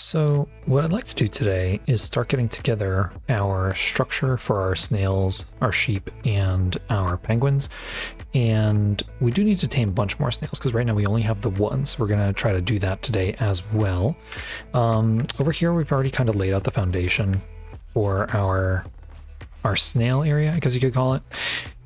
So what I'd like to do today is start getting together our structure for our snails, our sheep, and our penguins. And we do need to tame a bunch more snails because right now we only have the one, so we're going to try to do that today as well. Over here we've already kind of laid out the foundation for our snail area, I guess you could call it.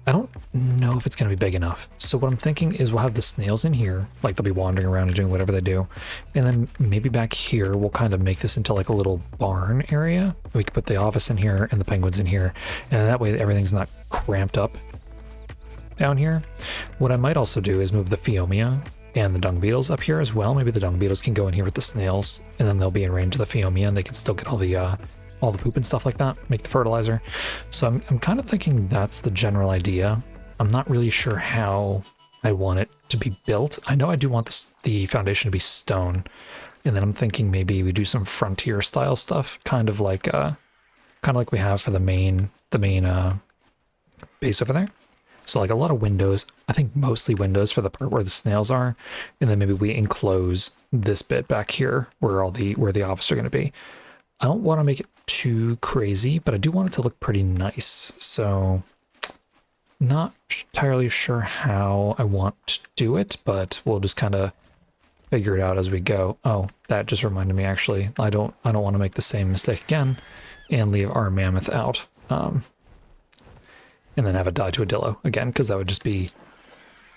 I don't know if it's going to be big enough. So what I'm thinking is we'll have the snails in here, like they'll be wandering around and doing whatever they do. And then maybe back here, we'll kind of make this into like a little barn area. We could put the office in here and the penguins in here. And that way everything's not cramped up down here. What I might also do is move the Phiomia and the dung beetles up here as well. Maybe the dung beetles can go in here with the snails and then they'll be in range of the Phiomia and they can still get all the poop and stuff like that, make the fertilizer. So I'm kind of thinking that's the general idea. I'm not really sure how I want it to be built. I know I do want the foundation to be stone, and then I'm thinking maybe we do some frontier style stuff, kind of like we have for the main base over there. So like a lot of windows, I think mostly windows for the part where the snails are, and then maybe we enclose this bit back here where the office are going to be. I don't want to make it too crazy, but I do want it to look pretty nice. So not entirely sure how I want to do it, but we'll just kind of figure it out as we go. Oh, that just reminded me, actually, I don't want to make the same mistake again and leave our mammoth out. And then have it die to a dillo again, because that would just be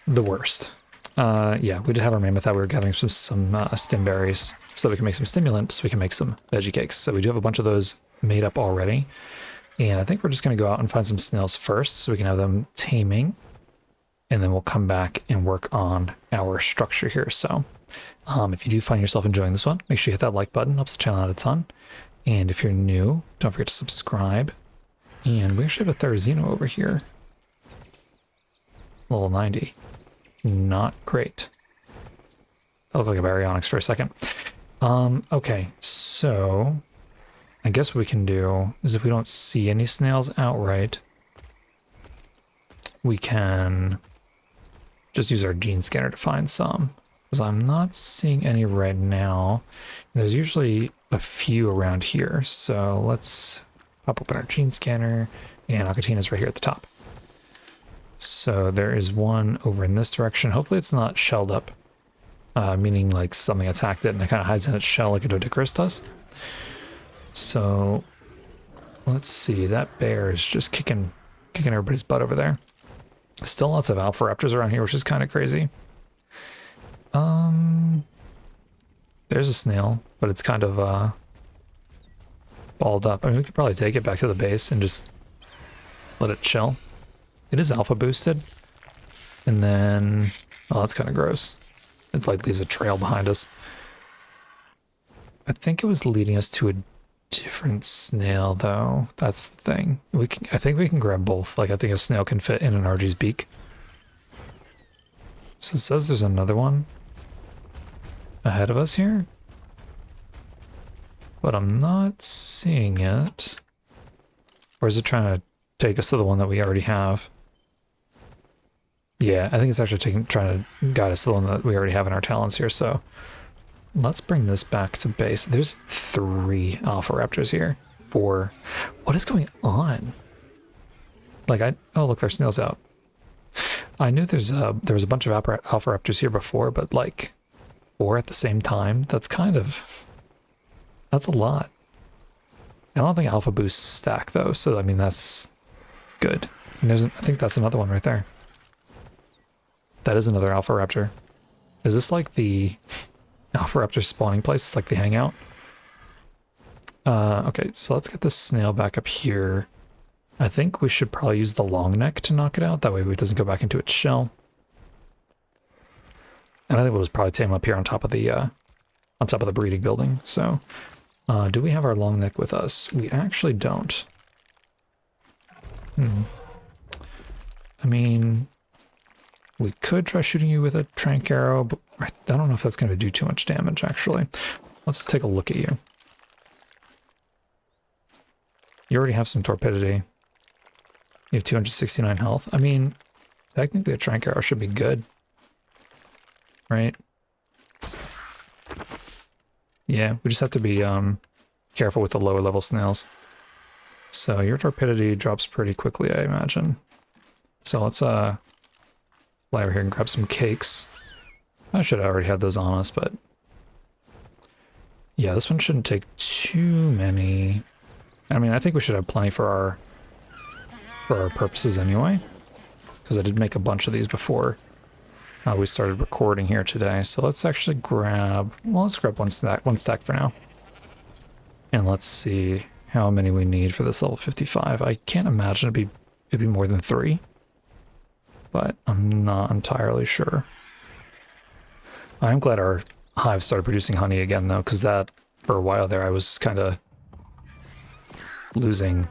the worst. Yeah, we did have our mammoth out. We were gathering some stim berries so we can make some stimulant, so we can make some veggie cakes. So we do have a bunch of those made up already. And I think we're just going to go out and find some snails first so we can have them taming. And then we'll come back and work on our structure here. So if you do find yourself enjoying this one, make sure you hit that like button. Helps the channel out a ton. And if you're new, don't forget to subscribe. And we actually have a Therizino over here. Level 90. Not great. That looked like a baryonyx for a second. Okay, so I guess what we can do is if we don't see any snails outright, we can just use our gene scanner to find some, because I'm not seeing any right now. There's usually a few around here, so let's pop open our gene scanner, and Akatina's right here at the top. So there is one over in this direction. Hopefully it's not shelled up, meaning like something attacked it and it kind of hides in its shell like a Doedicurus does. So let's see, that bear is just kicking everybody's butt over there. Still lots of alpha raptors around here, which is kind of crazy. There's a snail, but it's kind of balled up. I mean, we could probably take it back to the base and just let it chill. It is alpha boosted. And then, oh, that's kind of gross. It's like there's a trail behind us. I think it was leading us to a different snail, though. That's the thing. I think we can grab both. Like, I think a snail can fit in an RG's beak. So it says there's another one ahead of us here. But I'm not seeing it. Or is it trying to take us to the one that we already have? Yeah, I think it's actually trying to guide us to the one that we already have in our talents here, so let's bring this back to base. There's 3 alpha raptors here. 4. What is going on? Like, oh, look, there's snails out. I knew there was a bunch of alpha raptors here before, but like 4 at the same time, that's a lot. I don't think alpha boosts stack though, so I mean that's good. And I think that's another one right there. That is another alpha raptor. Is this like the alpha raptor spawning place? It's like they hang out. Okay, so let's get this snail back up here. I think we should probably use the long neck to knock it out. That way it doesn't go back into its shell. And I think we'll just probably tame up here on top of the breeding building. So, do we have our long neck with us? We actually don't. I mean, we could try shooting you with a trank arrow, but I don't know if that's going to do too much damage, actually. Let's take a look at you. You already have some torpidity. You have 269 health. I mean, technically a trank arrow should be good. Right? Yeah, we just have to be careful with the lower level snails. So your torpidity drops pretty quickly, I imagine. So let's fly over here and grab some cakes. I should have already had those on us, but yeah, this one shouldn't take too many. I mean, I think we should have plenty for our purposes anyway, because I did make a bunch of these before we started recording here today. So let's actually grab, well, let's grab one stack for now. And let's see how many we need for this level 55. I can't imagine it'd be more than 3, but I'm not entirely sure. I'm glad our hive started producing honey again though, because that, for a while there, I was kind of losing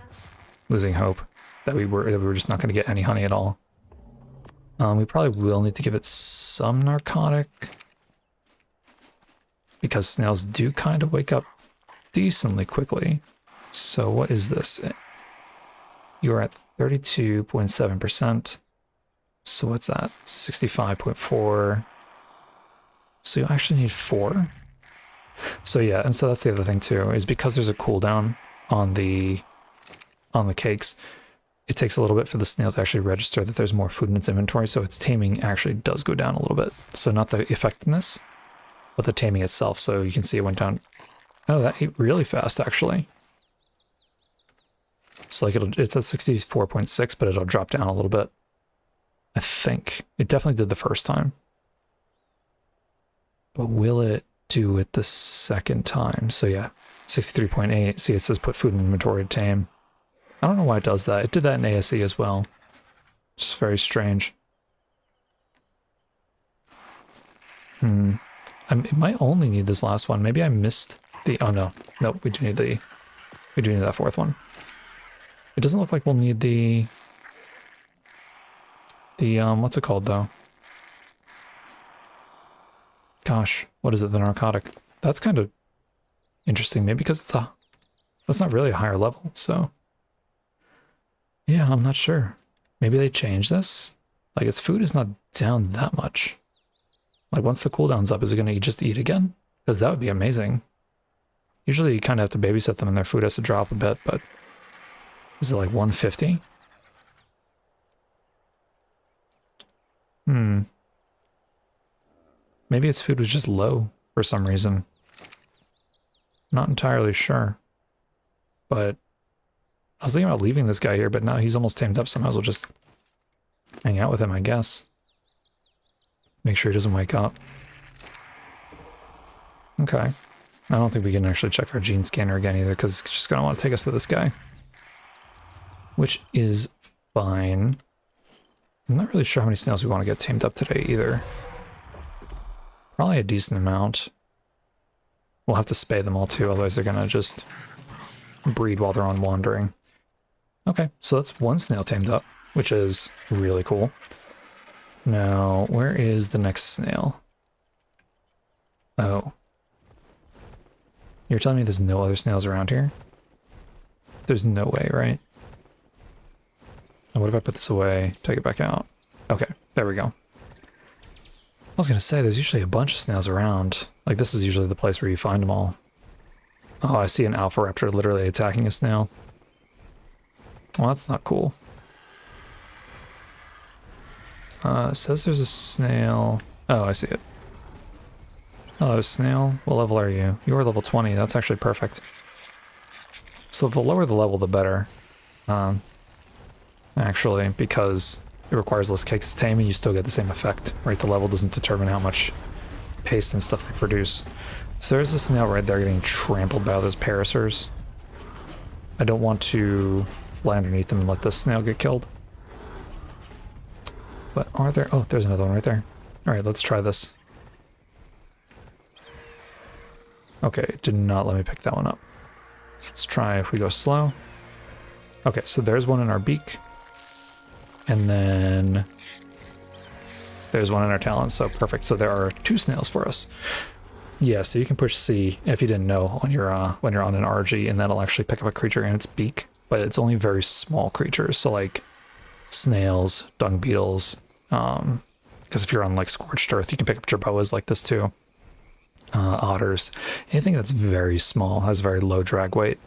hope that we were just not going to get any honey at all. We probably will need to give it some narcotic, because snails do kind of wake up decently quickly. So what is this? You're at 32.7%. So what's that? 65.4. So you actually need 4. So yeah, and so that's the other thing too, is because there's a cooldown on the cakes, it takes a little bit for the snail to actually register that there's more food in its inventory, so its taming actually does go down a little bit. So not the effectiveness, but the taming itself. So you can see it went down. Oh, that ate really fast actually. So like it's at 64.6, but it'll drop down a little bit. I think it definitely did the first time. But will it do it the second time? So yeah, 63.8. See, it says put food in inventory to tame. I don't know why it does that. It did that in ASE as well. Just very strange. It might only need this last one. Maybe I missed the, oh no. Nope, we do need that fourth one. It doesn't look like we'll need the what's it called though? Gosh, what is it, the narcotic? That's kind of interesting, maybe because that's not really a higher level, so. Yeah, I'm not sure. Maybe they changed this? Like, its food is not down that much. Like, once the cooldown's up, is it going to just eat again? Because that would be amazing. Usually you kind of have to babysit them and their food has to drop a bit, but is it like 150? Maybe its food was just low for some reason. Not entirely sure. But I was thinking about leaving this guy here, but now he's almost tamed up, so I might as well just hang out with him, I guess. Make sure he doesn't wake up. Okay. I don't think we can actually check our gene scanner again either, because it's just going to want to take us to this guy. Which is fine. I'm not really sure how many snails we want to get tamed up today either. Probably a decent amount. We'll have to spay them all too, otherwise they're going to just breed while they're on wandering. Okay, so that's one snail tamed up, which is really cool. Now, where is the next snail? Oh. You're telling me there's no other snails around here? There's no way, right? And what if I put this away, take it back out? Okay, there we go. I was gonna say, there's usually a bunch of snails around. Like, this is usually the place where you find them all. Oh, I see an alpha raptor literally attacking a snail. Well, that's not cool. It says there's a snail. Oh, I see it. Hello, snail. What level are you? You are level 20. That's actually perfect. So the lower the level, the better. Actually, because it requires less cakes to tame and you still get the same effect, right? The level doesn't determine how much paste and stuff they produce. So there's a snail right there getting trampled by all those parasers. I don't want to fly underneath them and let this snail get killed. But are there... Oh, there's another one right there. Alright, let's try this. Okay, it did not let me pick that one up. So let's try if we go slow. Okay, so there's one in our beak. And then there's one in our talons, so perfect. So there are 2 snails for us. Yeah, so you can push C, if you didn't know, on your when you're on an RG, and that'll actually pick up a creature in its beak. But it's only very small creatures, so like snails, dung beetles. Because if you're on like scorched earth, you can pick up jerboas like this too. otters, anything that's very small, has very low drag weight.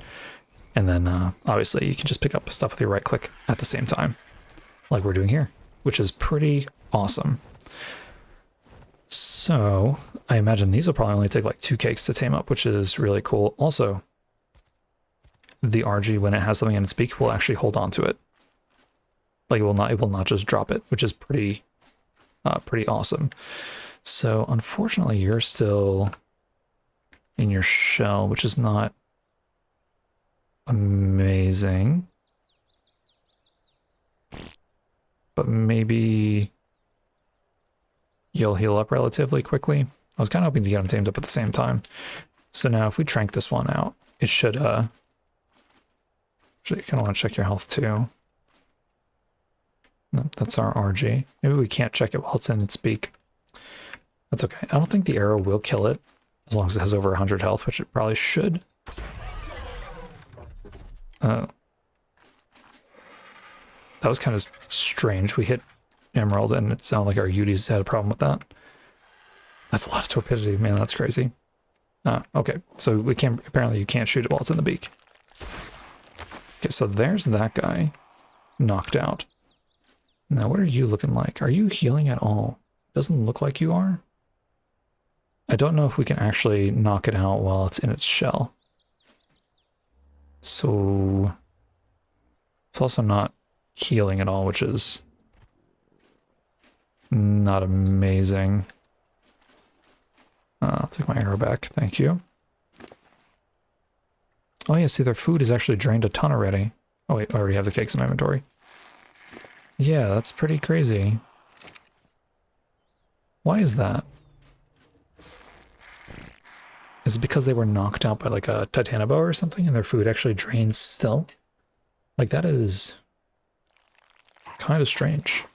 And then obviously you can just pick up stuff with your right click at the same time, like we're doing here, which is pretty awesome. So I imagine these will probably only take like 2 cakes to tame up, which is really cool. Also, the RG, when it has something in its beak, will actually hold on to it. Like it will not just drop it, which is pretty awesome. So unfortunately, you're still in your shell, which is not amazing. But maybe you'll heal up relatively quickly. I was kind of hoping to get them tamed up at the same time. So now if we trank this one out, it should, actually you kind of want to check your health too. No, that's our RG. Maybe we can't check it while it's in its beak. That's okay. I don't think the arrow will kill it as long as it has over 100 health, which it probably should. That was kind of strange. We hit Emerald and it sounded like our Utis had a problem with that. That's a lot of torpidity, man. That's crazy. Okay, so we can't, apparently you can't shoot it while it's in the beak. Okay, so there's that guy knocked out. Now, what are you looking like? Are you healing at all? Doesn't look like you are. I don't know if we can actually knock it out while it's in its shell. So it's also not healing at all, which is not amazing. I'll take my arrow back, thank you. Oh yeah, see, their food is actually drained a ton already. Oh wait, I already have the cakes in my inventory. Yeah, that's pretty crazy. Why is that? Is it because they were knocked out by like a titanoboa or something and their food actually drains still? Like that is kind of strange.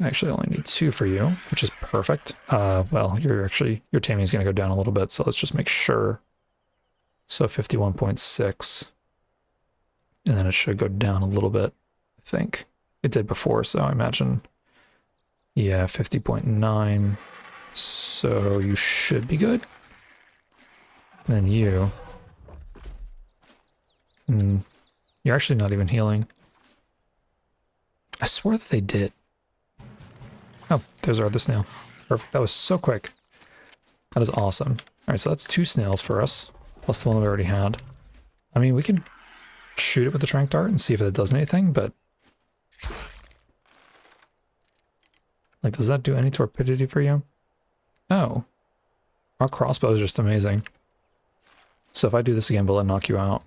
I actually only need 2 for you, which is perfect. Well, your taming is going to go down a little bit, so let's just make sure. So 51.6. And then it should go down a little bit, I think. It did before, so I imagine, yeah, 50.9. So you should be good. And then you. You're actually not even healing. I swore that they did. Oh, there's our other snail. Perfect. That was so quick. That is awesome. All right, so that's 2 snails for us, plus the one we already had. I mean, we could shoot it with the trank dart and see if it does anything, but like, does that do any torpidity for you? Oh, our crossbow is just amazing. So if I do this again, will it knock you out?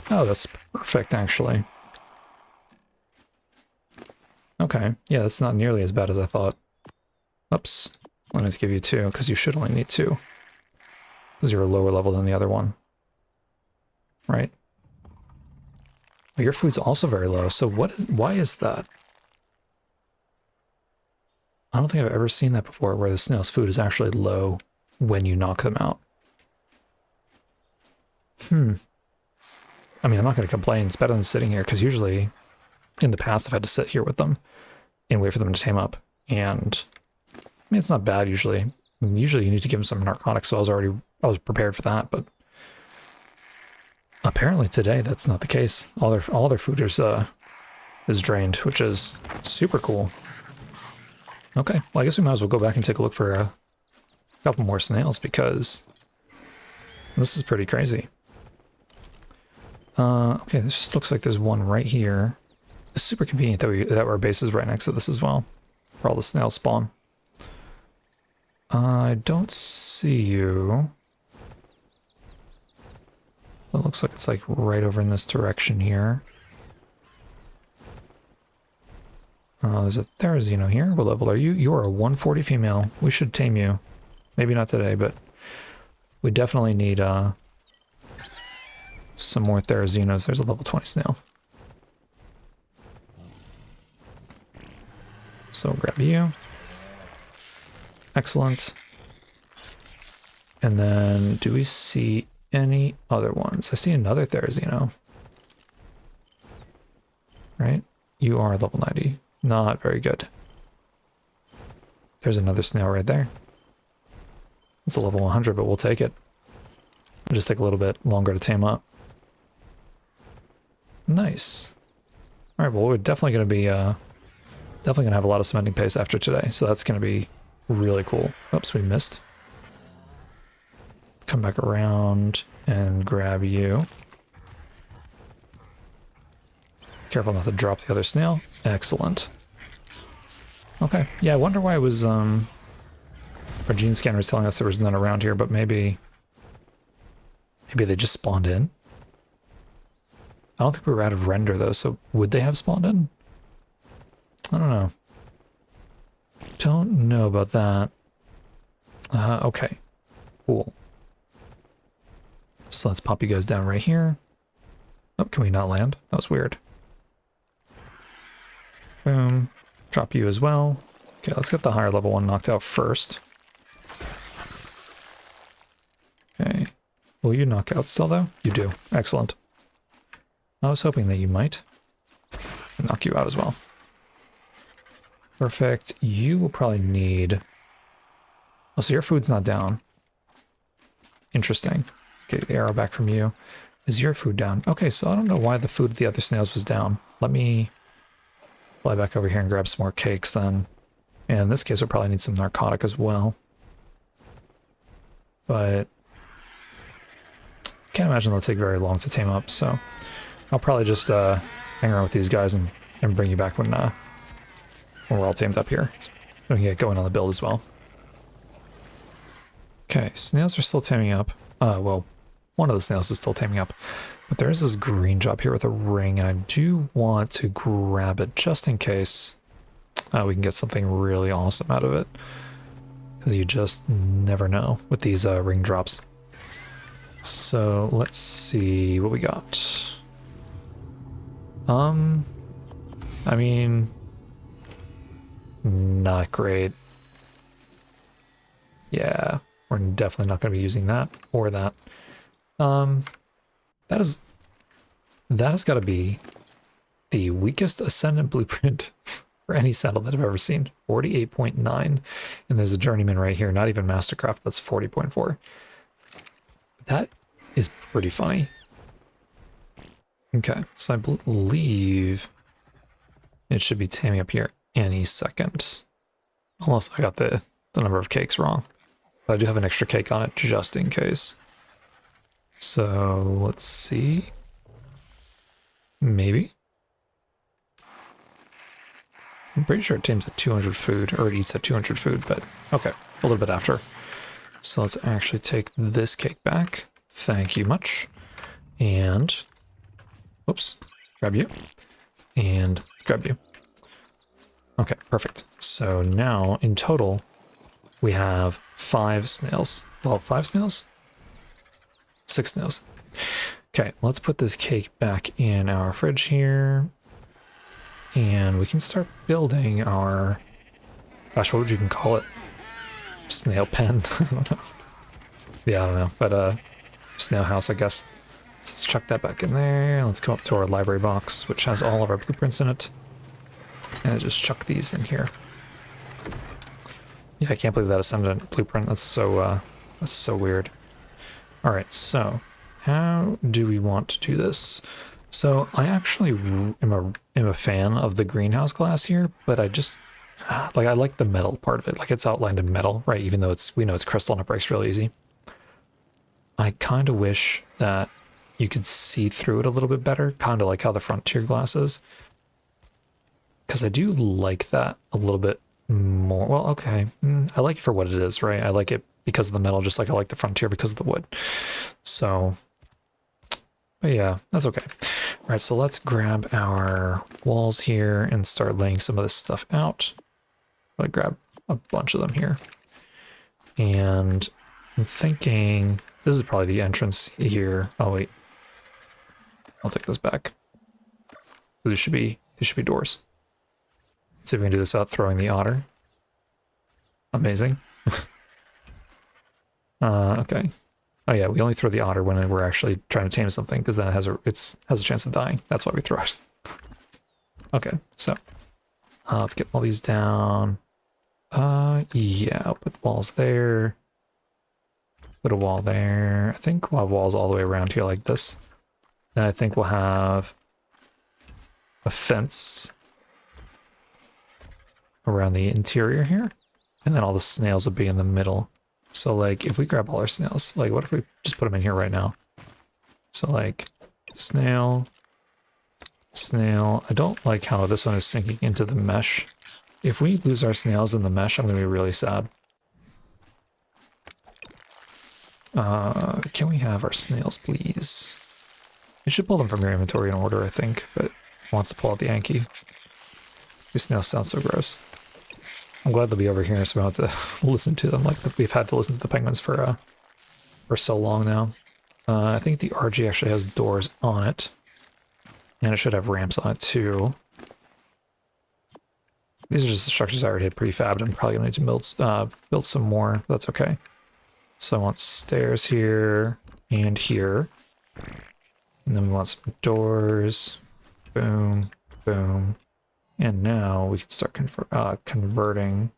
Oh, that's perfect, actually. Okay, yeah, that's not nearly as bad as I thought. Oops, I wanted to give you 2, because you should only need 2. Because you're a lower level than the other one. Right? Well, your food's also very low, so why is that? I don't think I've ever seen that before, where the snail's food is actually low when you knock them out. I mean, I'm not going to complain. It's better than sitting here, because usually, in the past, I've had to sit here with them and wait for them to tame up. And, I mean, it's not bad, usually. I mean, usually you need to give them some narcotics, so I was prepared for that, but apparently today, that's not the case. All their food is drained, which is super cool. Okay, well, I guess we might as well go back and take a look for a couple more snails, because this is pretty crazy. Okay, this just looks like there's one right here. It's super convenient that our base is right next to this as well, where all the snails spawn. I don't see you. It looks like it's like right over in this direction here. There's a Therizino here. What level are you? You are a 140 female. We should tame you. Maybe not today, but we definitely need some more Therizinos. There's a level 20 snail. So grab you. Excellent. And then do we see any other ones? I see another Therizino. Right? You are level 90. Not very good. There's another snail right there. It's a level 100, but we'll take it. It'll just take a little bit longer to tame up. Nice. All right, well, we're definitely going to be definitely going to have a lot of cementing paste after today, so that's going to be really cool. Oops, we missed. Come back around and grab you. Careful not to drop the other snail. Excellent. Okay, yeah, I wonder why it was, our gene scanner was telling us there was none around here, but maybe they just spawned in. I don't think we were out of render though, so would they have spawned in? I don't know. Don't know about that. Okay, cool. So let's pop you guys down right here. Oh, can we not land? That was weird. Boom. Drop you as well. Okay, let's get the higher level one knocked out first. Okay. Will you knock out still though? You do. Excellent. I was hoping that you might. Knock you out as well. Perfect. You will probably need... Oh, so your food's not down. Interesting. Get the arrow back from you. Is your food down? Okay, so I don't know why the food of the other snails was down. Let me fly back over here and grab some more cakes then. And in this case, we'll probably need some narcotic as well. But can't imagine they'll take very long to tame up, so I'll probably just hang around with these guys and bring you back when we're all tamed up here. So we can get going on the build as well. Okay, snails are still taming up. Well, one of the snails is still taming up. But there's this green job here with a ring, and I do want to grab it just in case we can get something really awesome out of it. Because you just never know with these ring drops. So let's see what we got. I mean, not great. Yeah, we're definitely not going to be using that or that. That has got to be the weakest Ascendant blueprint for any saddle that I've ever seen. 48.9, and there's a journeyman right here, not even Mastercraft, that's 40.4. That is pretty funny. Okay, so I believe it should be taming up here any second. Unless I got the number of cakes wrong. But I do have an extra cake on it just in case. So let's see. Maybe. I'm pretty sure it tames at 200 food, or it eats at 200 food, but okay, a little bit after. So let's actually take this cake back. Thank you much. And, whoops, grab you. And grab you. Okay, perfect. So now, in total, we have 5 snails. Well, 5 snails? 6 snails. Okay, let's put this cake back in our fridge here. And we can start building our... Gosh, what would you even call it? Snail pen? I don't know. Yeah, I don't know. But, snail house, I guess. Let's chuck that back in there. Let's come up to our library box, which has all of our blueprints in it. And just chuck these in here. Yeah, I can't believe that Ascendant blueprint. That's so weird. Alright, so how do we want to do this? So I actually am a fan of the greenhouse glass here, but I just like I like the metal part of it. Like it's outlined in metal, right? Even though we know it's crystal and it breaks really easy. I kind of wish that you could see through it a little bit better, kind of like how the Frontier glass is. Because I do like that a little bit more. Well, okay. I like it for what it is, right? I like it because of the metal, just like I like the Frontier because of the wood. So, but yeah, that's okay. All right, so let's grab our walls here and start laying some of this stuff out. I'll grab a bunch of them here. And I'm thinking this is probably the entrance here. Oh, wait. I'll take this back. These should be doors. Let's see if we can do this without throwing the otter. Amazing. Okay. Oh yeah, we only throw the otter when we're actually trying to tame something, because then it has a chance of dying. That's why we throw it. Okay, so let's get all these down. Yeah, I'll put walls there. Put a wall there. I think we'll have walls all the way around here like this. And I think we'll have a fence around the interior here. And then all the snails will be in the middle. So like if we grab all our snails, like what if we just put them in here right now? So like snail, snail. I don't like how this one is sinking into the mesh. If we lose our snails in the mesh, I'm gonna be really sad. Can we have our snails, please? You should pull them from your inventory in order, I think, but it wants to pull out the Yankee. These snails sound so gross. I'm glad they'll be over here so we don't have to listen to them like we've had to listen to the penguins for so long now. I think the RG actually has doors on it. And it should have ramps on it too. These are just the structures I already had prefabbed. I'm probably gonna need to build some more. That's okay. So I want stairs here and here. And then we want some doors. Boom, boom. And now we can start converting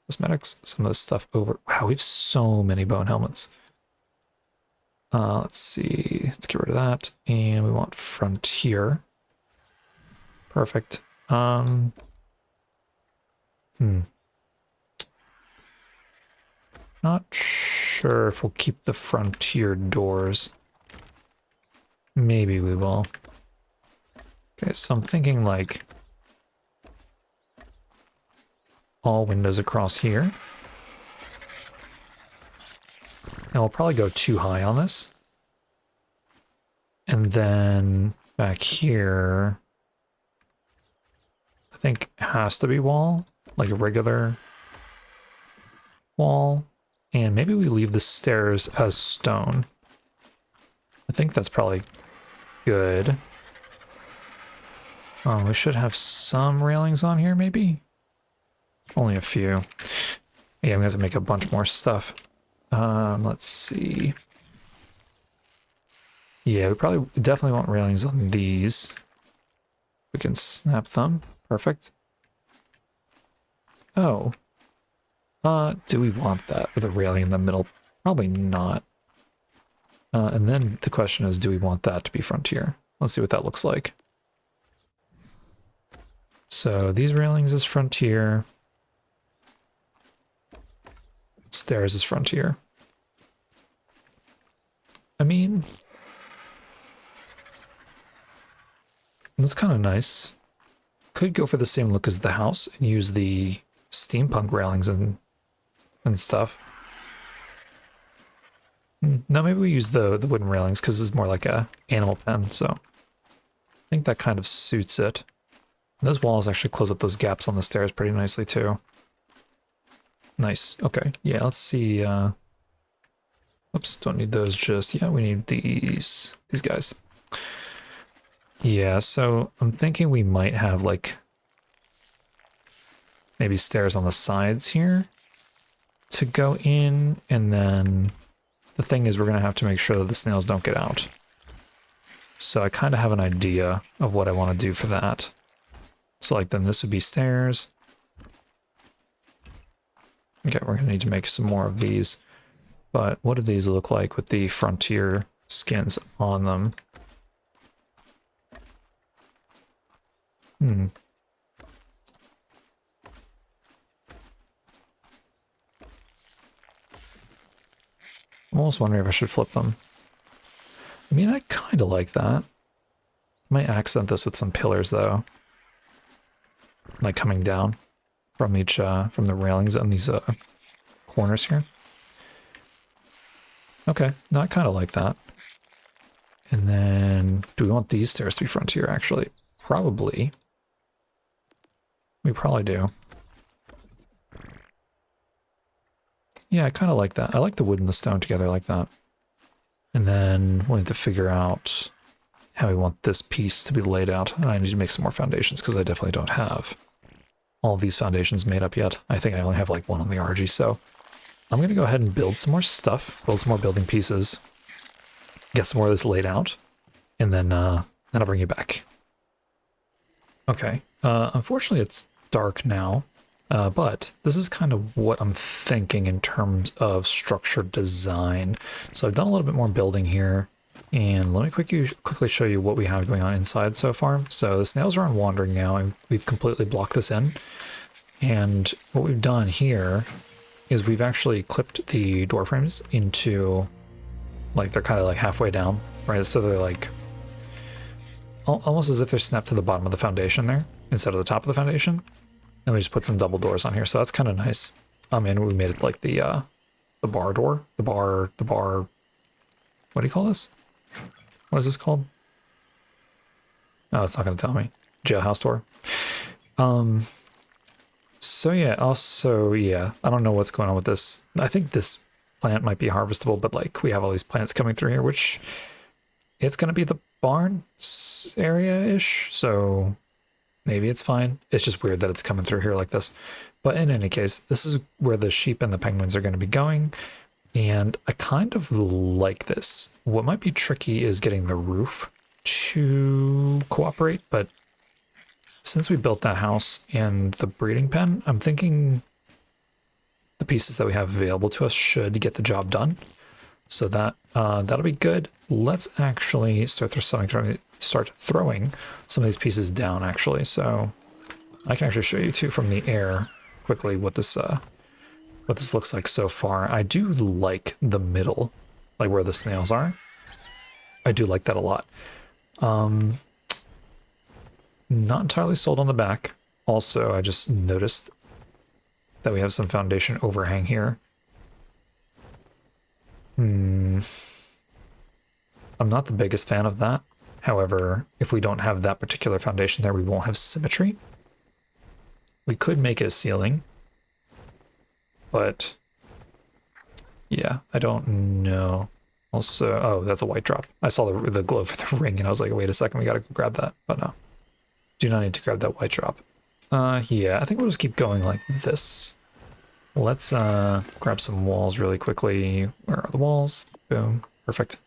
cosmetics, some of this stuff over. Wow, we have so many bone helmets. Let's see. Let's get rid of that. And we want frontier. Perfect. Not sure if we'll keep the frontier doors. Maybe we will. Okay, so I'm thinking like all windows across here. And we'll probably go too high on this. And then back here, I think it has to be wall, like a regular wall. And maybe we leave the stairs as stone. I think that's probably good. Oh, we should have some railings on here, maybe? Only a few. Yeah, I'm gonna have to make a bunch more stuff. Let's see. Yeah, we probably definitely want railings on these. We can snap them. Perfect. Oh. Do we want that with a railing in the middle? Probably not. And then the question is, do we want that to be frontier? Let's see what that looks like. So these railings is frontier. Stairs is frontier. I mean, that's kind of nice. Could go for the same look as the house and use the steampunk railings and stuff. No, maybe we use the wooden railings because it's more like a animal pen, so I think that kind of suits it. And those walls actually close up those gaps on the stairs pretty nicely too. Nice. Okay. Yeah, let's see. Oops, don't need those just yet. We need these guys. Yeah, so I'm thinking we might have like maybe stairs on the sides here to go in, and then the thing is we're gonna have to make sure that the snails don't get out. So I kind of have an idea of what I want to do for that. So like then this would be stairs. Okay, we're gonna need to make some more of these. But what do these look like with the frontier skins on them? I'm almost wondering if I should flip them. I mean, I kind of like that. Might accent this with some pillars though. Like coming down from each, from the railings on these corners here. Okay, no, I kind of like that. And then, do we want these stairs to be frontier actually? Probably. We probably do. Yeah, I kind of like that. I like the wood and the stone together like that. And then we'll need to figure out how we want this piece to be laid out. And I need to make some more foundations because I definitely don't have all of these foundations made up yet. I think I only have like one on the RG, so I'm going to go ahead and build some more stuff, build some more building pieces, get some more of this laid out, and then I'll bring you back. Okay, unfortunately it's dark now, But this is kind of what I'm thinking in terms of structure design. So I've done a little bit more building here, and let me quickly show you what we have going on inside so far. So the snails are on wandering now, and we've completely blocked this in. And what we've done here is we've actually clipped the door frames into, like, they're kind of like halfway down, right? So they're like almost as if they're snapped to the bottom of the foundation there instead of the top of the foundation. And we just put some double doors on here, so that's kind of nice. And we made it like the bar door, the bar. What do you call this? What is this called? Oh, it's not going to tell me. Jailhouse door. So yeah, also, yeah, I don't know what's going on with this. I think this plant might be harvestable, but like we have all these plants coming through here, which it's going to be the barn area-ish, so maybe it's fine. It's just weird that it's coming through here like this. But in any case, this is where the sheep and the penguins are going to be going. And I kind of like this. What might be tricky is getting the roof to cooperate, but since we built that house and the breeding pen, I'm thinking the pieces that we have available to us should get the job done. So that that'll be good. Let's actually start throwing some of these pieces down, actually. So I can actually show you too from the air quickly what this looks like so far. I do like the middle, like where the snails are. I do like that a lot. Not entirely sold on the back. Also, I just noticed that we have some foundation overhang here. I'm not the biggest fan of that. However, if we don't have that particular foundation there, we won't have symmetry. We could make it a ceiling, but yeah, I don't know. Also, oh, that's a white drop. I saw the glow for the ring and I was like, wait a second, we gotta go grab that. But no, do not need to grab that white drop. Yeah, I think we'll just keep going like this. Let's grab some walls really quickly. Where are the walls? Boom, perfect.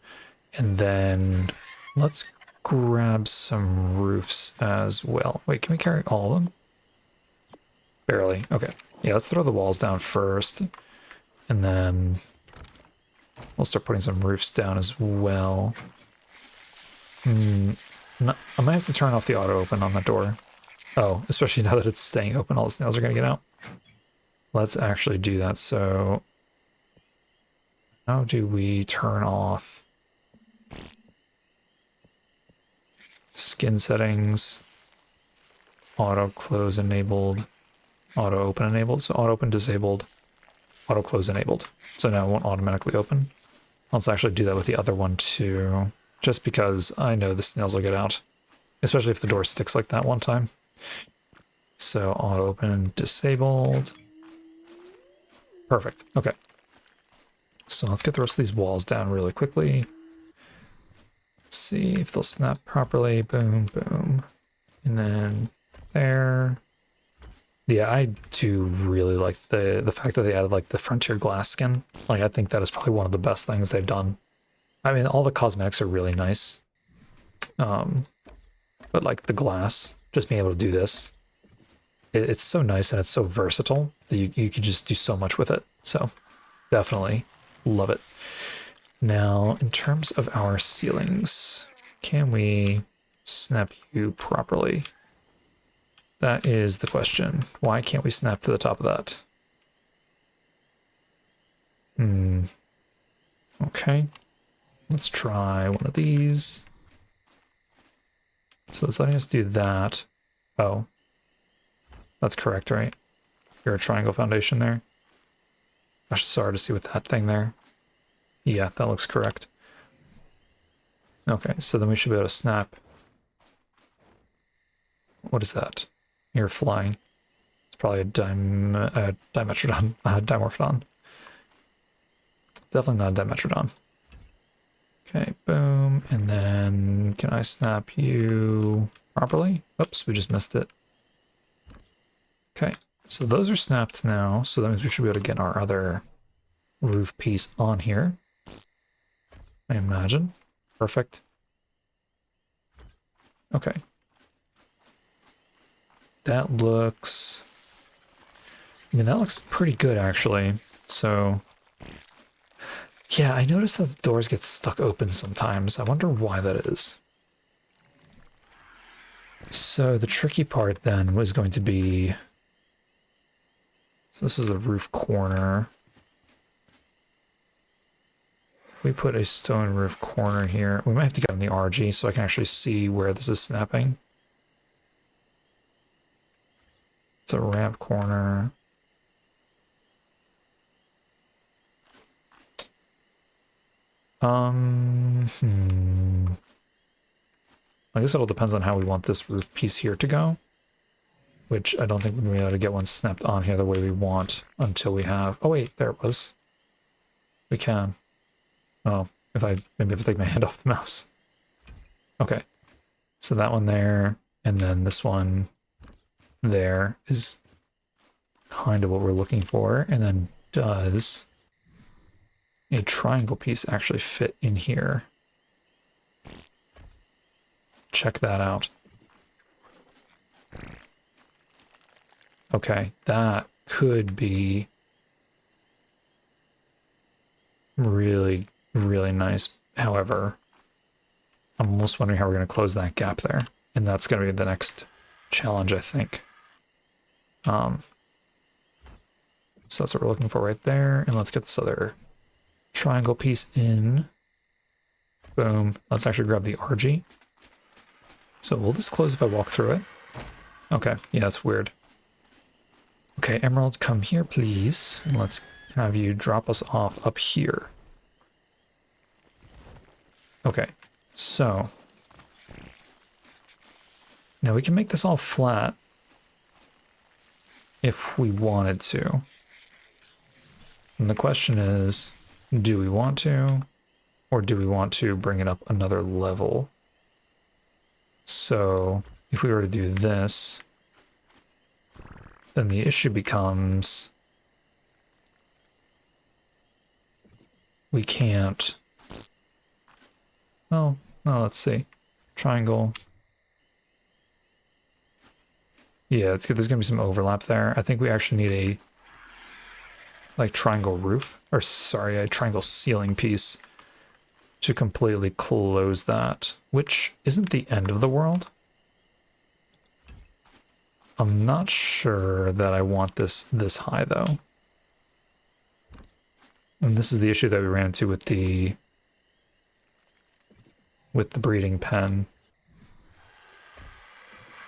And then let's grab some roofs as well. Wait, can we carry all of them? Barely. Okay. Yeah, let's throw the walls down first. And then we'll start putting some roofs down as well. I might have to turn off the auto open on that door. Oh, especially now that it's staying open, all the snails are going to get out. Let's actually do that. So how do we turn off skin settings, auto close enabled, auto open enabled? So auto open disabled, auto close enabled. So now it won't automatically open. Let's actually do that with the other one too, just because I know the snails will get out, especially if the door sticks like that one time. So auto open disabled. Perfect. Okay. So let's get the rest of these walls down really quickly. Let's see if they'll snap properly. Boom, boom. And then there. Yeah, I do really like the fact that they added like the frontier glass skin. Like, I think that is probably one of the best things they've done. I mean, all the cosmetics are really nice. But like the glass, just being able to do this, it's so nice and it's so versatile that you can just do so much with it. So definitely love it. Now, in terms of our ceilings, can we snap you properly? That is the question. Why can't we snap to the top of that? Okay. Let's try one of these. So it's letting us do that. Oh. That's correct, right? You're a triangle foundation there. I should start to see with that thing there. Yeah, that looks correct. Okay, so then we should be able to snap. What is that? You're flying. It's probably a dimetrodon, dimorphodon. Definitely not a dimetrodon. Okay, boom, and then can I snap you properly? Oops, we just missed it. Okay, so those are snapped now, so that means we should be able to get our other roof piece on here. I imagine. Perfect. Okay. That looks I mean, that looks pretty good, actually. So, yeah, I noticed that the doors get stuck open sometimes. I wonder why that is. So the tricky part then was going to be... So this is the roof corner. If we put a stone roof corner here, we might have to get on the RG so I can actually see where this is snapping. It's a ramp corner. I guess it all depends on how we want this roof piece here to go, which I don't think we're going to be able to get one snapped on here the way we want until we have... Oh wait, there it was. We can. Oh, maybe if I take my hand off the mouse. Okay, so that one there, and then this one there is kind of what we're looking for. And then does a triangle piece actually fit in here? Check that out. Okay, that could be really, really nice. However, I'm almost wondering how we're going to close that gap there. And that's going to be the next challenge, I think. So that's what we're looking for right there. And let's get this other triangle piece in. Boom. Let's actually grab the RG. So will this close if I walk through it? Okay, yeah, that's weird. Okay, Emerald, come here, please. And let's have you drop us off up here. Okay, so now we can make this all flat if we wanted to. And the question is, do we want to, or do we want to bring it up another level? So if we were to do this, then the issue becomes we can't. Well, no, let's see. Triangle. Yeah, there's gonna be some overlap there. I think we actually need a triangle roof, or sorry, a triangle ceiling piece to completely close that, which isn't the end of the world. I'm not sure that I want this high though. And this is the issue that we ran into with the breeding pen.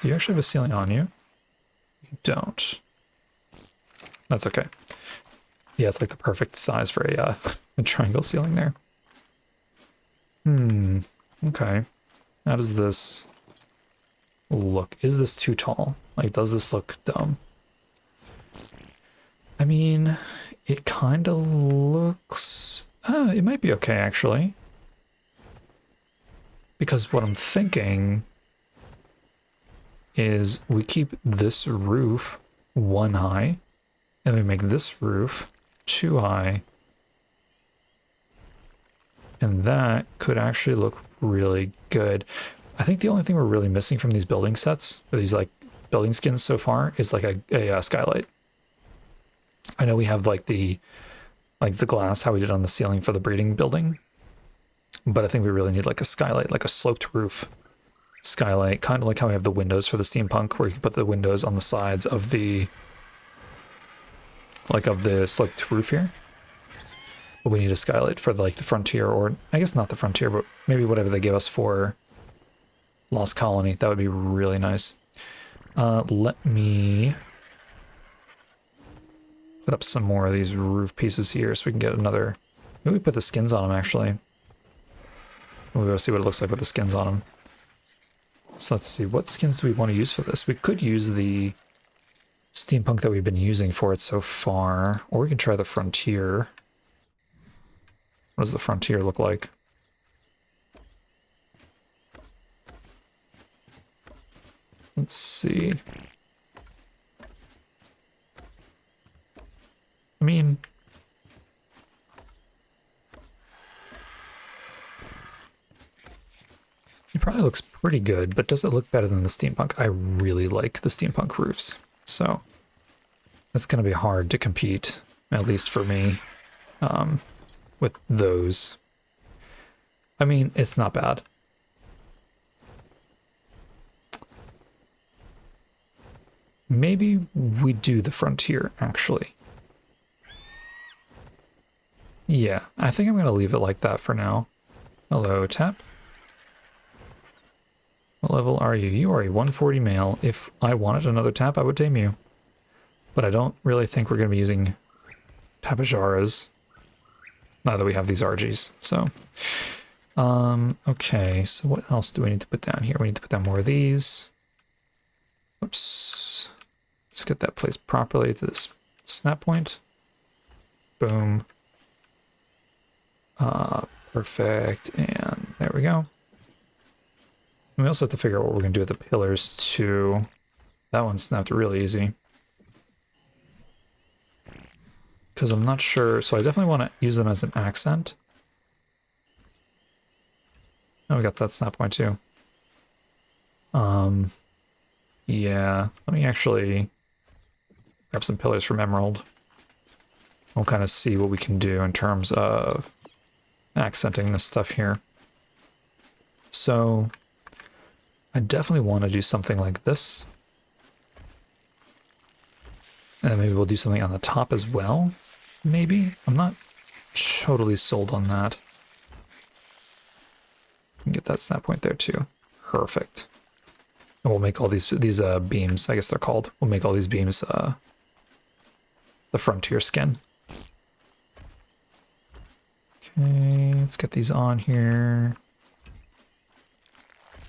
Do you actually have a ceiling on you? You don't. That's okay. Yeah, it's like the perfect size for a triangle ceiling there. Okay. How does this look? Is this too tall? Like, does this look dumb? I mean, it kind of looks... it might be okay, actually. Because what I'm thinking is we keep this roof 1 high, and we make this roof 2 high. And that could actually look really good. I think the only thing we're really missing from these building sets, or these like building skins so far, is like a skylight. I know we have like the glass, how we did on the ceiling for the breeding building, but I think we really need like a skylight, like a sloped roof skylight, kind of like how we have the windows for the steampunk, where you can put the windows on the sides of the sloped roof here. But we need a skylight for the frontier, or I guess not the frontier, but maybe whatever they give us for Lost Colony. That would be really nice. Let me put up some more of these roof pieces here so we can get another... Maybe we put the skins on them, actually. We'll go see what it looks like with the skins on them. So let's see, what skins do we want to use for this? We could use the steampunk that we've been using for it so far, or we can try the frontier. What does the frontier look like? Let's see. I mean, it probably looks pretty good, but does it look better than the steampunk? I really like the steampunk roofs, so It's going to be hard to compete, at least for me, with those. I mean, it's not bad. Maybe we do the frontier, actually. Yeah, I think I'm going to leave it like that for now. Hello, tap. What level are you? You are a 140 male. If I wanted another tap, I would tame you. But I don't really think we're going to be using tapajaras. Now that we have these RGs, so. Okay, so what else do we need to put down here? We need to put down more of these. Oops. Let's get that placed properly to this snap point. Boom. Perfect, and there we go. And we also have to figure out what we're going to do with the pillars too. That one snapped really easy. Because I'm not sure, so I definitely want to use them as an accent. Oh, we got that snap point too. Yeah, let me actually grab some pillars from Emerald. We'll kind of see what we can do in terms of accenting this stuff here. So I definitely want to do something like this. And maybe we'll do something on the top as well. Maybe. I'm not totally sold on that. Get that snap point there too. Perfect. And we'll make all these beams, I guess they're called. We'll make all these beams the frontier skin. Okay, let's get these on here.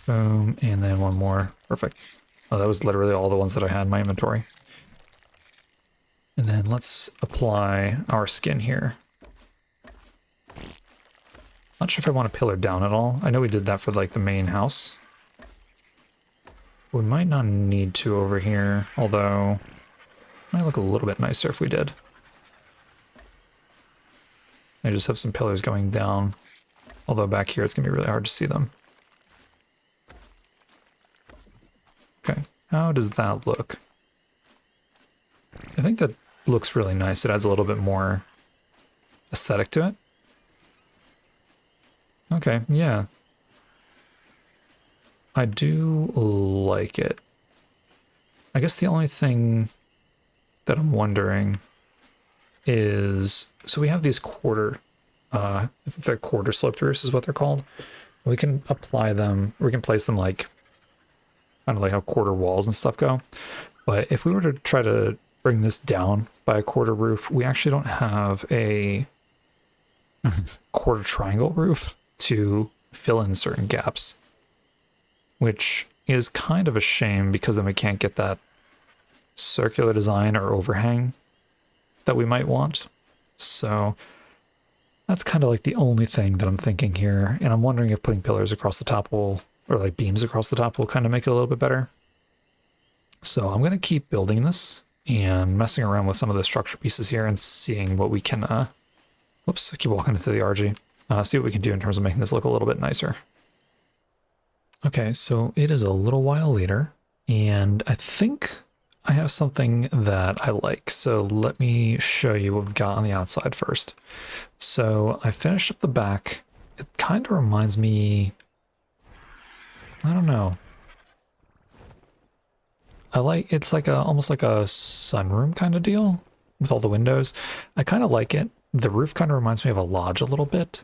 Boom, and then one more. Perfect. Oh, that was literally all the ones that I had in my inventory. And then let's apply our skin here. Not sure if I want to pillar down at all. I know we did that for like the main house. We might not need to over here, although it might look a little bit nicer if we did. I just have some pillars going down, although back here it's gonna be really hard to see them. Okay, how does that look? I think that looks really nice. It adds a little bit more aesthetic to it. Okay, yeah. I do like it. I guess the only thing that I'm wondering is, so we have these quarter, I think they're quarter sloped roofs is what they're called. We can apply them, we can place them like, kind of like how quarter walls and stuff go. But if we were to try to bring this down by a quarter roof, we actually don't have a quarter triangle roof to fill in certain gaps, which is kind of a shame because then we can't get that circular design or overhang that we might want. So that's kind of like the only thing that I'm thinking here. And I'm wondering if putting pillars across the top will, or like beams across the top will kind of make it a little bit better. So I'm going to keep building this and messing around with some of the structure pieces here and seeing what we can, whoops, I keep walking into the RG. See what we can do in terms of making this look a little bit nicer. Okay, so it is a little while later, and I think I have something that I like. So let me show you what we've got on the outside first. So I finished up the back. It kind of reminds me, I don't know. It's like almost like a sunroom kind of deal with all the windows. I kind of like it. The roof kind of reminds me of a lodge a little bit.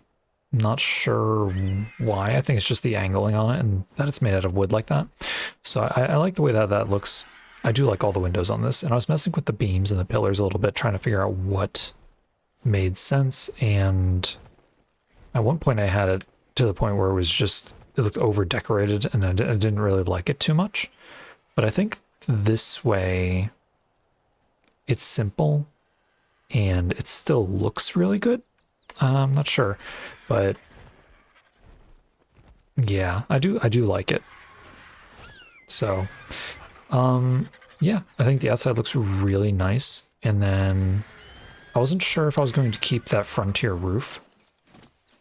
Not sure why. I think it's just the angling on it and that it's made out of wood like that. So I like the way that that looks. I do like all the windows on this. And I was messing with the beams and the pillars a little bit, trying to figure out what made sense. And at one point I had it to the point where it looked over decorated and I didn't really like it too much. But I think this way it's simple and it still looks really good. I'm not sure, but yeah, I do like it. So, yeah, I think the outside looks really nice. And then I wasn't sure if I was going to keep that frontier roof,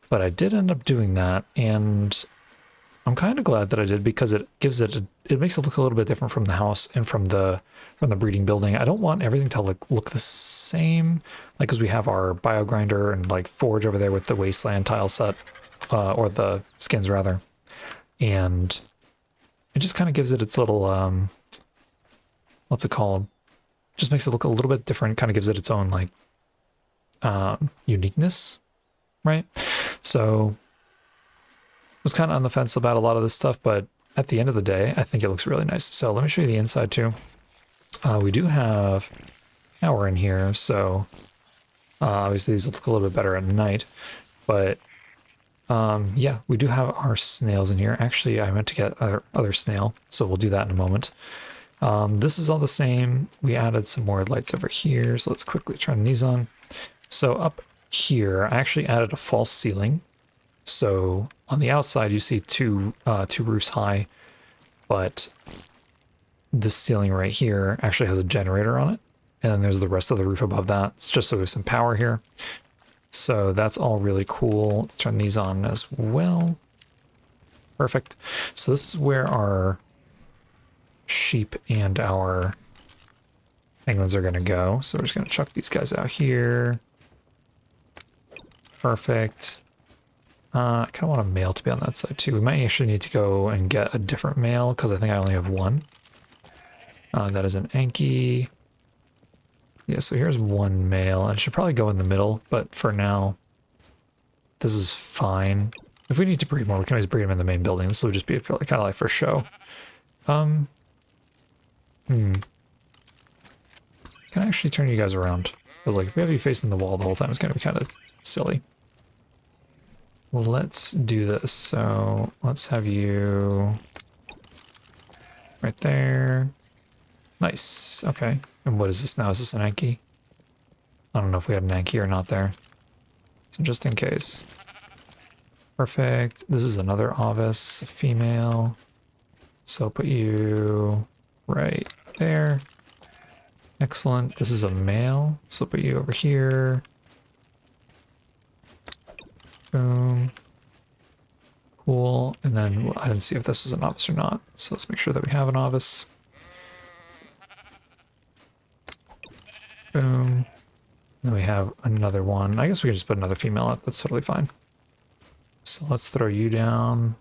but I did end up doing that. And I'm kind of glad that I did, because it gives it it makes it look a little bit different from the house and from the breeding building. I don't want everything to like look the same, like, because we have our bio grinder and like forge over there with the wasteland tile set, or the skins rather, and it just kind of gives it its little what's it called? Just makes it look a little bit different. Kind of gives it its own like uniqueness, right? So was kind of on the fence about a lot of this stuff, but at the end of the day, I think it looks really nice. So let me show you the inside too. We do have power in here, so obviously these look a little bit better at night, but yeah, we do have our snails in here. Actually, I meant to get other snail, so we'll do that in a moment. This is all the same. We added some more lights over here, so let's quickly turn these on. So up here, I actually added a false ceiling. So on the outside, you see two roofs high, but this ceiling right here actually has a generator on it. And then there's the rest of the roof above that. It's just so we have some power here. So that's all really cool. Let's turn these on as well. Perfect. So this is where our sheep and our penguins are going to go. So we're just going to chuck these guys out here. Perfect. I kind of want a male to be on that side too. We might actually need to go and get a different male, because I think I only have one. That is an Anki. Yeah, so here's one male. I should probably go in the middle, but for now, this is fine. If we need to breed more, we can always breed them in the main building. This will just be kind of like for show. Can I actually turn you guys around? Because like if we have you facing the wall the whole time, it's going to be kind of silly. Well, let's do this. So let's have you right there. Nice. Okay. And what is this now? Is this an Anki? I don't know if we had an Anki or not there. So just in case. Perfect. This is another Ovis, a female. So put you right there. Excellent. This is a male. So put you over here. Boom. Cool. And then well, I didn't see if this was an Ovis or not. So let's make sure that we have an Ovis. Boom. Then we have another one. I guess we can just put another female up. That's totally fine. So let's throw you down.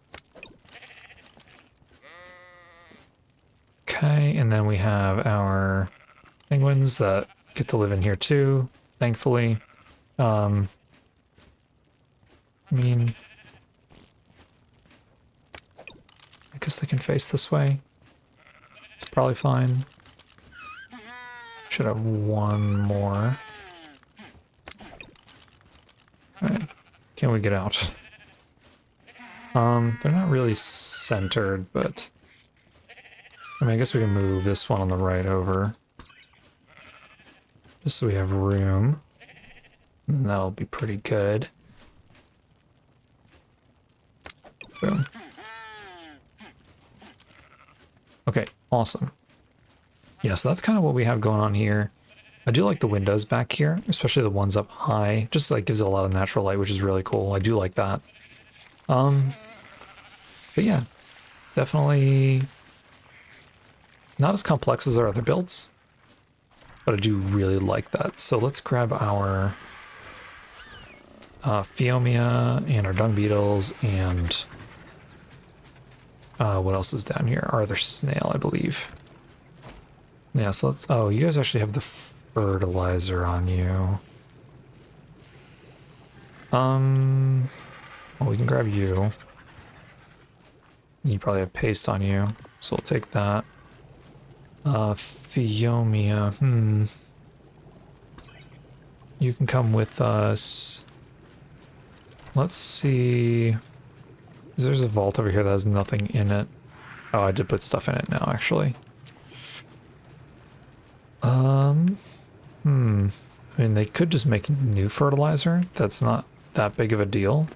Okay, and then we have our penguins that get to live in here too, thankfully. I mean, I guess they can face this way. It's probably fine. Should have one more. Okay, can we get out? They're not really centered, but I mean, I guess we can move this one on the right over. Just so we have room. And that'll be pretty good. Boom. Okay, awesome. Yeah, so that's kind of what we have going on here. I do like the windows back here, especially the ones up high. Just like gives it a lot of natural light, which is really cool. I do like that. But yeah, definitely not as complex as our other builds, but I do really like that. So let's grab our Phiomia and our dung beetles and what else is down here? Our other snail, I believe. Yeah, so let's... Oh, you guys actually have the fertilizer on you. Well, we can grab you. You probably have paste on you, so we'll take that. Phiomia, You can come with us. Let's see. There's a vault over here that has nothing in it. Oh, I did put stuff in it now, actually. I mean, they could just make new fertilizer. That's not that big of a deal.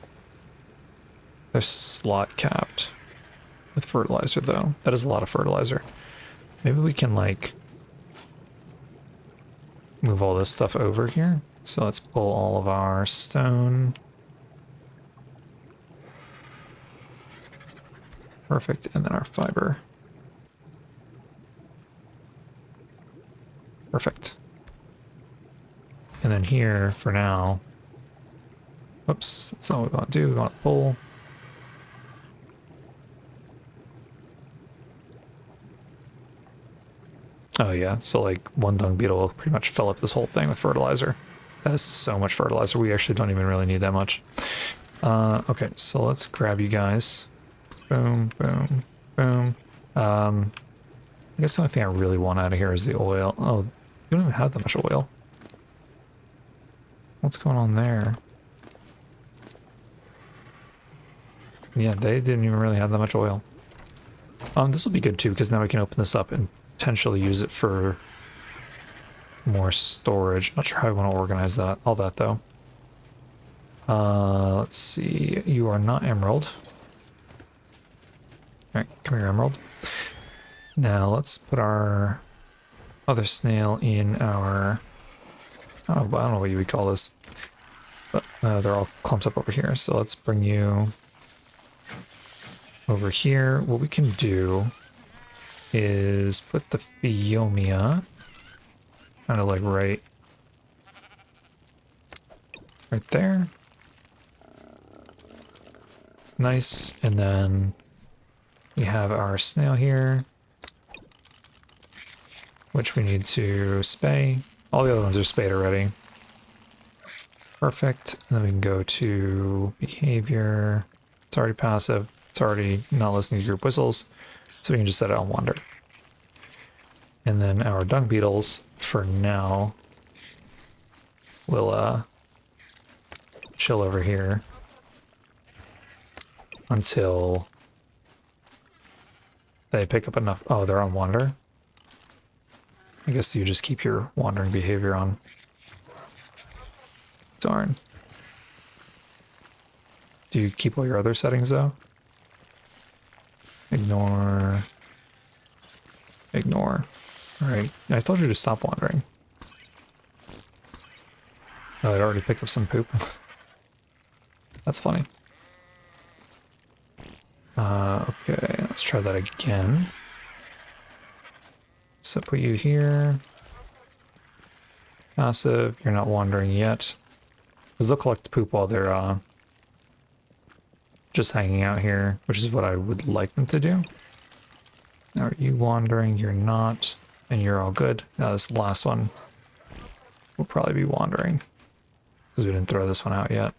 They're slot capped with fertilizer, though. That is a lot of fertilizer. Maybe we can, like, move all this stuff over here. So let's pull all of our stone. Perfect, and then our fiber. Perfect. And then here, for now... Oops, that's not what we want to do. We want to pull. Oh yeah, so like one dung beetle pretty much fill up this whole thing with fertilizer. That is so much fertilizer. We actually don't even really need that much. Okay, so let's grab you guys. Boom, boom, boom. I guess the only thing I really want out of here is the oil. Oh, you don't even have that much oil. What's going on there? Yeah, they didn't even really have that much oil. This will be good too, because now we can open this up and potentially use it for more storage. Not sure how I want to organize that, all that though. Let's see. You are not emerald. All right, come here, emerald. Now let's put our other snail in our... I don't know what you would call this, but they're all clumped up over here. So let's bring you over here. What we can do is put the Phiomia kind of like right there. Nice. And then we have our snail here, which we need to spay. All the other ones are spayed already. Perfect. And then we can go to behavior. It's already passive. It's already not listening to group whistles. So we can just set it on wander. And then our dung beetles, for now, will chill over here until they pick up enough. Oh, they're on wander. I guess you just keep your wandering behavior on. Darn. Do you keep all your other settings though? Ignore. Ignore. Alright, I told you to stop wandering. Oh, it already picked up some poop. That's funny. Okay, let's try that again. So put you here. Passive, you're not wandering yet. Because they'll collect the poop while they're just hanging out here, which is what I would like them to do. Now are you wandering? You're not. And you're all good. Now this last one will probably be wandering, because we didn't throw this one out yet.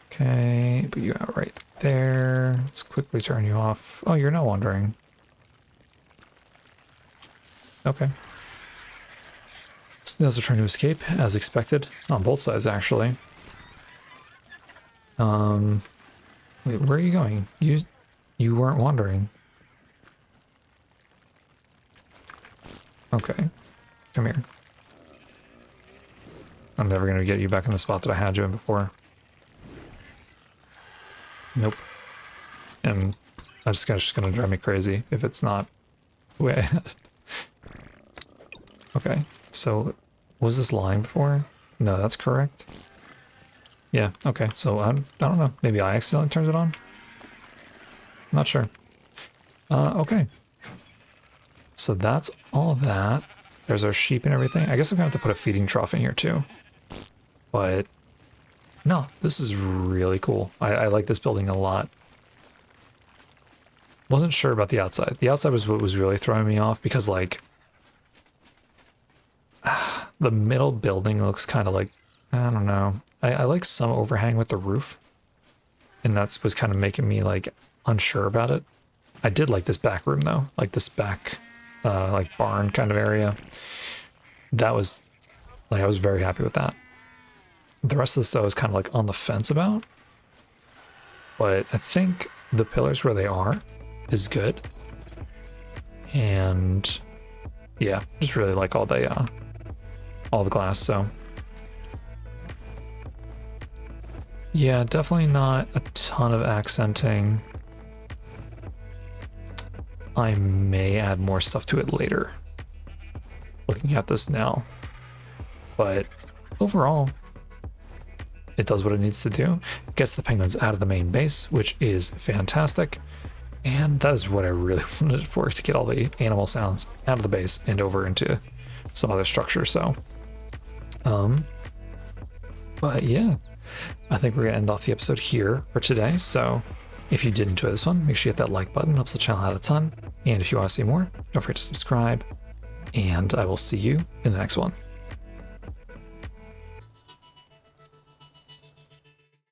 Okay, put you out right there. Let's quickly turn you off. Oh, you're not wandering. Okay. Snails are trying to escape, as expected, on both sides, actually. Wait, where are you going? You weren't wandering. Okay, come here. I'm never gonna get you back in the spot that I had you in before. Nope. And that's just gonna drive me crazy if it's not the way I had it. Okay, so was this line before? No, that's correct. Yeah, okay, so I don't know. Maybe I accidentally turned it on? Not sure. Okay. So that's all that. There's our sheep and everything. I guess I'm gonna have to put a feeding trough in here too. But no, this is really cool. I like this building a lot. Wasn't sure about the outside. The outside was what was really throwing me off, because like the middle building looks kind of like, I don't know. I like some overhang with the roof, and that's was kind of making me like unsure about it. I did like this back room though, like this back like barn kind of area. That was like, I was very happy with that. The rest of the stuff I was kind of like on the fence about, but I think the pillars where they are is good. And yeah, just really like all the glass. So yeah, definitely not a ton of accenting. I may add more stuff to it later, looking at this now. But overall, it does what it needs to do. It gets the penguins out of the main base, which is fantastic. And that is what I really wanted it for, to get all the animal sounds out of the base and over into some other structure. So, but yeah, I think we're gonna end off the episode here for today. So if you did enjoy this one, make sure you hit that like button, helps the channel out a ton. And if you want to see more, don't forget to subscribe, and I will see you in the next one.